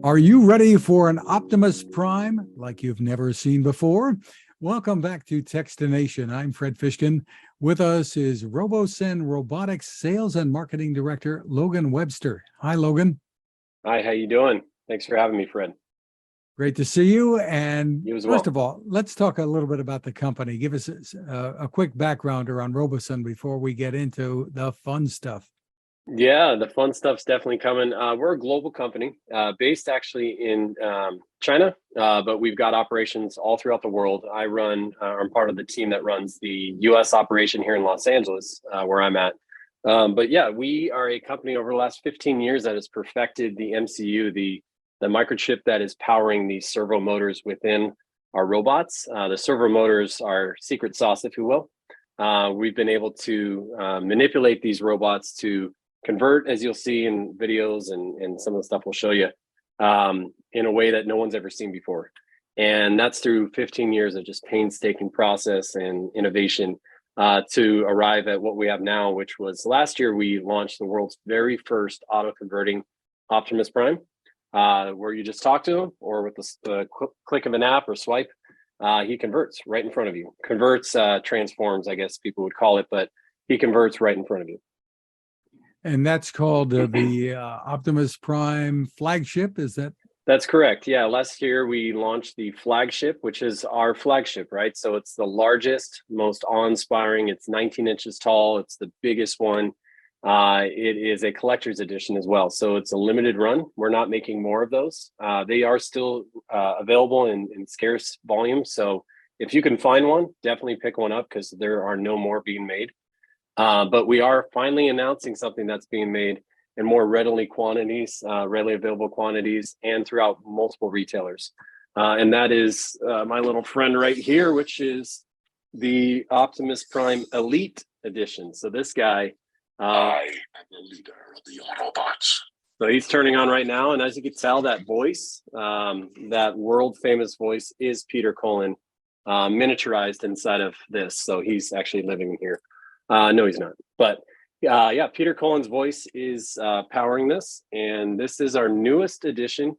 Are you ready for an Optimus Prime like you've never seen before? Welcome back to Techstination. I'm Fred Fishkin. With us is Robosen Robotics Sales and Marketing Director Logan Webster. Hi, Logan. Hi, how you doing? Thanks for having me, Fred. Great to see you. And you as well. First of all, let's talk a little bit about the company. Give us a quick background around Robosen before we get into the fun stuff. Yeah, the fun stuff's definitely coming. We're a global company based actually in China, but we've got operations all throughout the world. I'm part of the team that runs the US operation here in Los Angeles, where I'm at. But yeah, we are a company over the last 15 years that has perfected the MCU, the microchip that is powering the servo motors within our robots. The servo motors are secret sauce, if you will. We've been able to manipulate these robots to convert, as you'll see in videos and some of the stuff we'll show you, in a way that no one's ever seen before. And that's through 15 years of just painstaking process and innovation to arrive at what we have now, which was last year we launched the world's very first auto-converting Optimus Prime, where you just talk to him, or with the click of an app or swipe, he converts right in front of you. Converts, transforms, I guess people would call it, but he converts right in front of you. And that's called the Optimus Prime flagship, is that? That's correct. Yeah, last year we launched the flagship, which is our flagship, right? So it's the largest, most awe-inspiring. It's 19 inches tall. It's the biggest one. It is a collector's edition as well. So it's a limited run. We're not making more of those. They are still available in scarce volume. So if you can find one, definitely pick one up because there are no more being made. But we are finally announcing something that's being made in more readily available quantities, and throughout multiple retailers. And that is my little friend right here, which is the Optimus Prime Elite Edition. So this guy, I am the leader of the Autobots. So he's turning on right now, and as you can tell, that voice, that world famous voice, is Peter Cullen, miniaturized inside of this. So he's actually living here. No, he's not. But yeah, Peter Cullen's voice is powering this. And this is our newest edition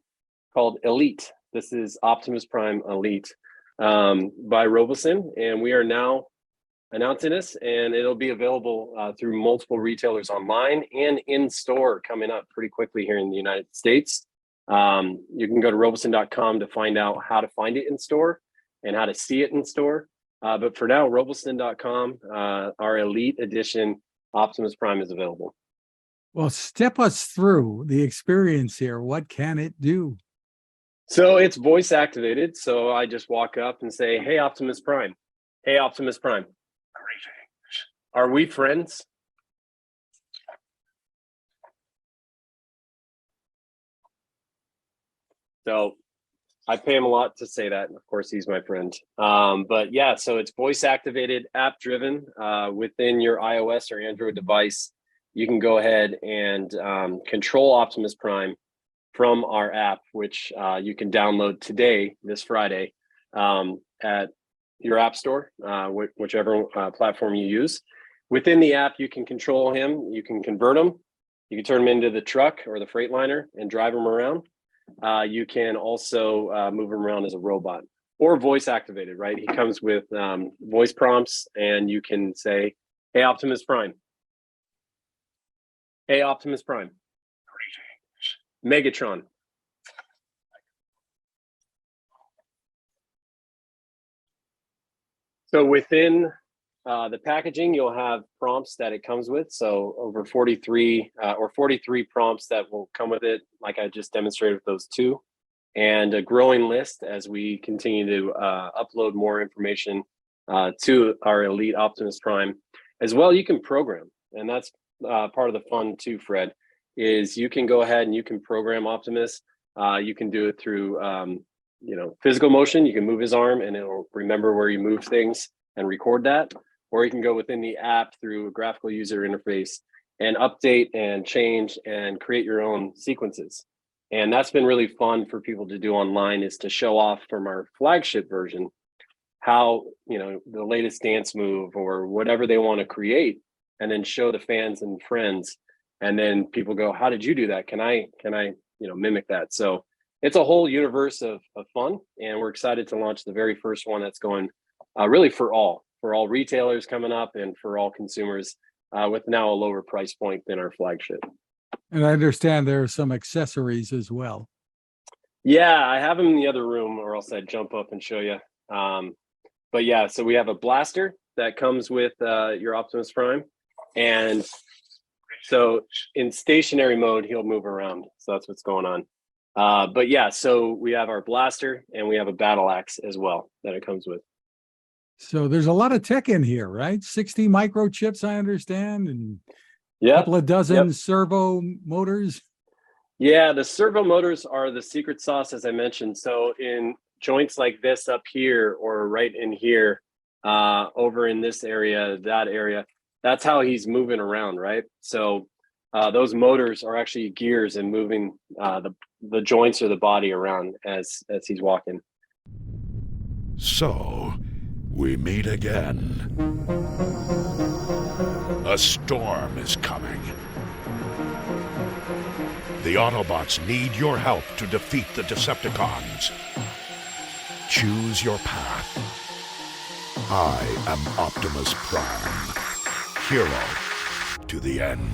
called Elite. This is Optimus Prime Elite by Robosen. And we are now announcing this, and it'll be available through multiple retailers online and in store coming up pretty quickly here in the United States. You can go to robosen.com to find out how to find it in store and how to see it in store. But for now, robosen.com, our Elite Edition Optimus Prime is available. Well, step us through the experience here. What can it do? So it's voice activated. So I just walk up and say, "Hey, Optimus Prime. Hey, Optimus Prime. Greetings. Are we friends?" So I pay him a lot to say that. Of course, he's my friend. But yeah, so it's voice activated, app driven within your iOS or Android device. You can go ahead and control Optimus Prime from our app, which you can download today, this Friday, at your app store, whichever platform you use. Within the app, you can control him. You can convert him. You can turn him into the truck or the Freightliner and drive him around. You can also move him around as a robot or voice activated, right? He comes with voice prompts, and you can say, "Hey, Optimus Prime. Hey, Optimus Prime. Greetings. Megatron." So within the packaging, you'll have prompts that it comes with. So over 43 prompts that will come with it, like I just demonstrated with those two, and a growing list as we continue to upload more information to our Elite Optimus Prime. As well, you can program, and that's part of the fun too, Fred, is you can go ahead and you can program Optimus. You can do it through physical motion. You can move his arm and it'll remember where you move things and record that. Or you can go within the app through a graphical user interface and update and change and create your own sequences. And that's been really fun for people to do online, is to show off from our flagship version how, the latest dance move or whatever they want to create, and then show the fans and friends. And then people go, "How did you do that? Can I mimic that?" So it's a whole universe of fun, and we're excited to launch the very first one that's going really for all retailers coming up and for all consumers with now a lower price point than our flagship. And I understand there are some accessories as well. Yeah, I have them in the other room, or else I'd jump up and show you. But yeah, so we have a blaster that comes with your Optimus Prime, and so in stationary mode, he'll move around. So that's what's going on. But yeah, so we have our blaster and we have a battle axe as well that it comes with. So there's a lot of tech in here, right? 60 microchips, I understand, and a Yeah, couple of dozen servo motors. yeah, the servo motors are the secret sauce, as I mentioned. So in joints like this up here, or right in here, over in this area, that area, that's how he's moving around, right? So those motors are actually gears and moving the joints or the body around as he's walking. So, we meet again. A storm is coming. The Autobots need your help to defeat the Decepticons. Choose your path. I am Optimus Prime, hero to the end.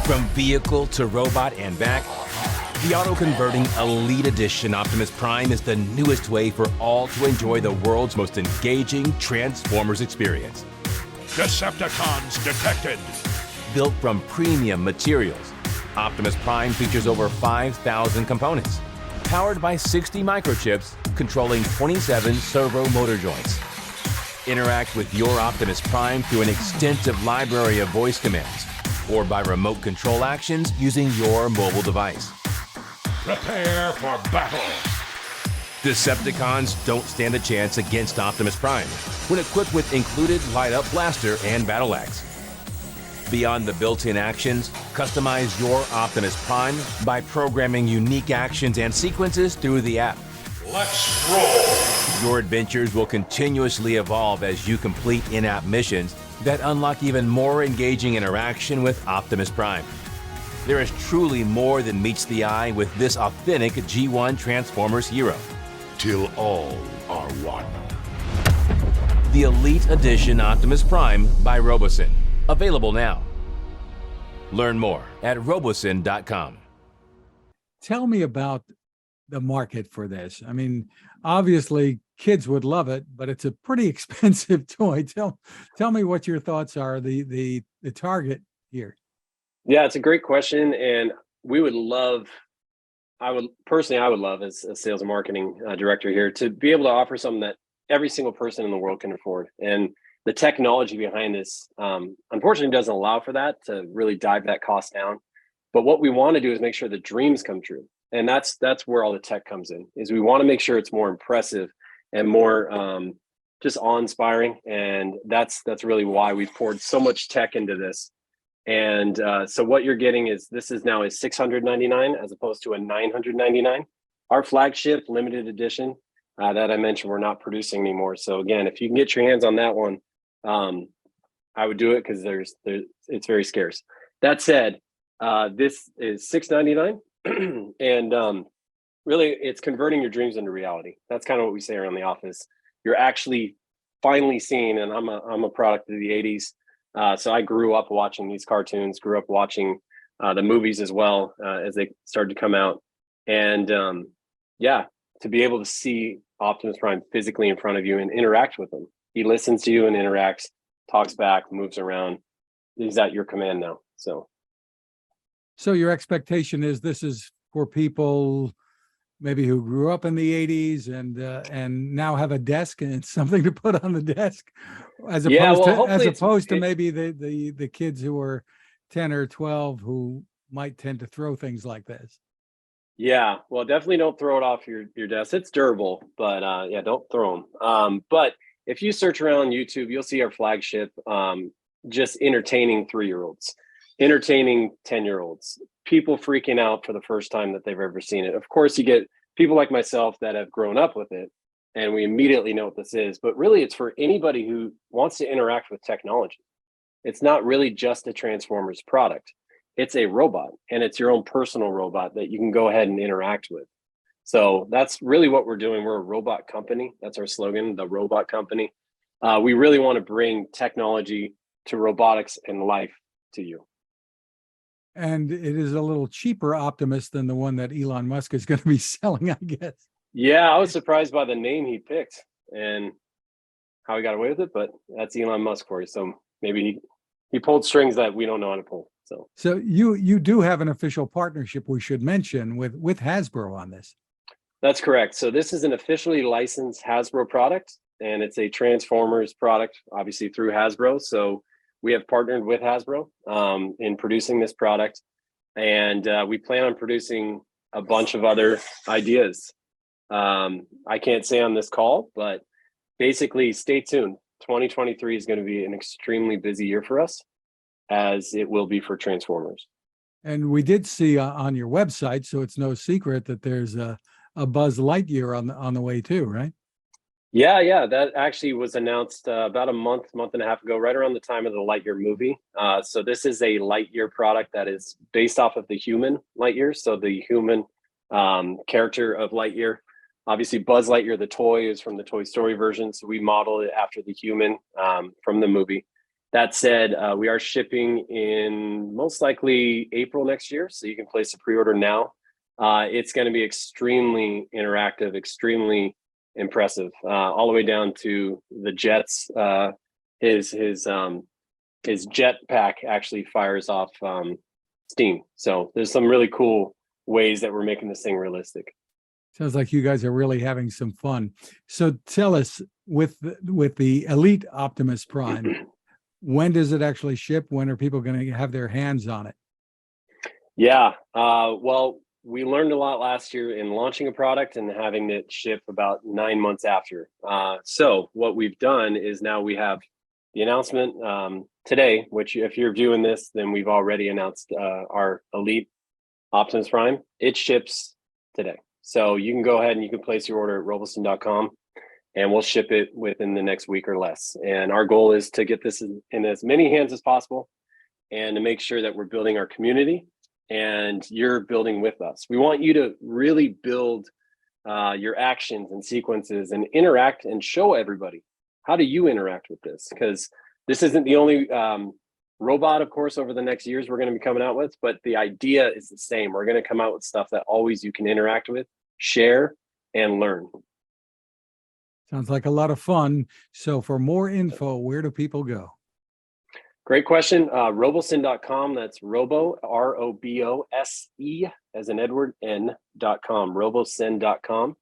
From vehicle to robot and back, the auto-converting Elite Edition Optimus Prime is the newest way for all to enjoy the world's most engaging Transformers experience. Decepticons detected. Built from premium materials, Optimus Prime features over 5,000 components, powered by 60 microchips controlling 27 servo motor joints. Interact with your Optimus Prime through an extensive library of voice commands, or by remote control actions using your mobile device. Prepare for battle. Decepticons don't stand a chance against Optimus Prime when equipped with included light-up blaster and battle axe. Beyond the built-in actions, customize your Optimus Prime by programming unique actions and sequences through the app. Let's roll. Your adventures will continuously evolve as you complete in-app missions that unlock even more engaging interaction with Optimus Prime. There is truly more than meets the eye with this authentic G1 Transformers hero. Till all are one. The Elite Edition Optimus Prime by Robosen. Available now. Learn more at robosen.com. Tell me about the market for this. I mean, obviously kids would love it, but it's a pretty expensive toy. Tell me what your thoughts are, the target here. Yeah, it's a great question, and we would love, I would love as a sales and marketing director here to be able to offer something that every single person in the world can afford. And the technology behind this, unfortunately, doesn't allow for that, to really dive that cost down. But what we want to do is make sure the dreams come true. And that's where all the tech comes in, is we want to make sure it's more impressive and more just awe-inspiring. And that's really why we've poured so much tech into this. And so what you're getting is, this is now a $699 as opposed to a $999. Our flagship limited edition that I mentioned, we're not producing anymore. So again, if you can get your hands on that one, I would do it, because it's very scarce. That said, this is $699, and really it's converting your dreams into reality. That's kind of what we say around the office. You're actually finally seeing, and I'm a product of the 80s. So I grew up watching these cartoons, grew up watching the movies as well as they started to come out. And yeah, to be able to see Optimus Prime physically in front of you and interact with him. He listens to you and interacts, talks back, moves around. He's at your command now. So your expectation is this is for people maybe who grew up in the 80s and now have a desk and something to put on the desk, as opposed to maybe the kids who are 10 or 12 who might tend to throw things like this. Yeah, well, definitely don't throw it off your desk. It's durable, but yeah, don't throw them. But if you search around YouTube, you'll see our flagship just entertaining 3-year-olds, entertaining 10-year-olds, people freaking out for the first time that they've ever seen it. Of course, you get people like myself that have grown up with it, and we immediately know what this is. But really, it's for anybody who wants to interact with technology. It's not really just a Transformers product. it's a robot, and it's your own personal robot that you can go ahead and interact with. So that's really what we're doing. We're a robot company. That's our slogan, the robot company. We really want to bring technology to robotics and life to you. And it is a little cheaper Optimus than the one that Elon Musk is going to be selling, I guess. Yeah, I was surprised by the name he picked and how he got away with it, but that's Elon Musk for you. So maybe he pulled strings that we don't know how to pull. So you do have an official partnership, we should mention, with Hasbro on this. That's correct. So this is an officially licensed Hasbro product, and it's a Transformers product, obviously through Hasbro. So we have partnered with Hasbro in producing this product, and we plan on producing a bunch of other ideas. I can't say on this call, but basically stay tuned. 2023 is going to be an extremely busy year for us, as it will be for Transformers. And we did see on your website, so it's no secret that there's a Buzz Lightyear on the way too, right? Yeah, that actually was announced about a month and a half ago, right around the time of the Lightyear movie. So this is a Lightyear product that is based off of the human Lightyear, so the human character of Lightyear. Obviously, Buzz Lightyear, the toy, is from the Toy Story version, so we modeled it after the human from the movie. That said, we are shipping in most likely April next year, so you can place a pre-order now. It's going to be extremely interactive, extremely impressive, all the way down to the jets. His jet pack actually fires off steam. So there's some really cool ways that we're making this thing realistic. Sounds like you guys are really having some fun. So tell us, with the Elite Optimus Prime, when does it actually ship? When are people going to have their hands on it? Yeah, well, we learned a lot last year in launching a product and having it ship about 9 months after. So what we've done is now we have the announcement today, which if you're viewing this, then we've already announced our Elite Optimus Prime. It ships today. So you can go ahead and you can place your order at robosen.com, and we'll ship it within the next week or less. And our goal is to get this in as many hands as possible, and to make sure that we're building our community and you're building with us. We want you to really build your actions and sequences and interact and show everybody, how do you interact with this? Because this isn't the only robot, of course, over the next years we're going to be coming out with, but the idea is the same. We're going to come out with stuff that always you can interact with, share, and learn. Sounds like a lot of fun. So for more info, where do people go? Great question. Robosen.com. That's robo, R-O-B-O-S-E as in Edward, N.com, robosen.com.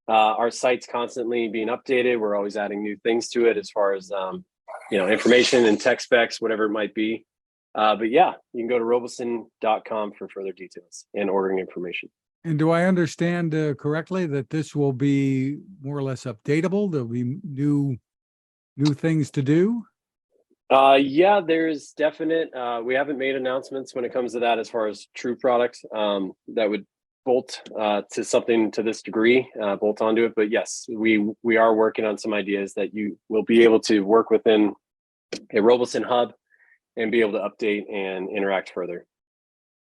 Our site's constantly being updated. We're always adding new things to it as far as, information and tech specs, whatever it might be. But yeah, you can go to robosen.com for further details and ordering information. And do I understand correctly that this will be more or less updatable? There'll be new things to do? Yeah, there's definite, we haven't made announcements when it comes to that as far as true products that would bolt to something to this degree, bolt onto it. But yes, we are working on some ideas that you will be able to work within a Robosen hub and be able to update and interact further.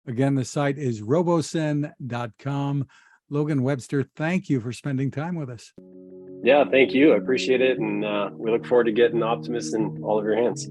Again, the site is robosen.com. Logan Webster, thank you for spending time with us. Yeah, thank you. I appreciate it. And we look forward to getting Optimus in all of your hands.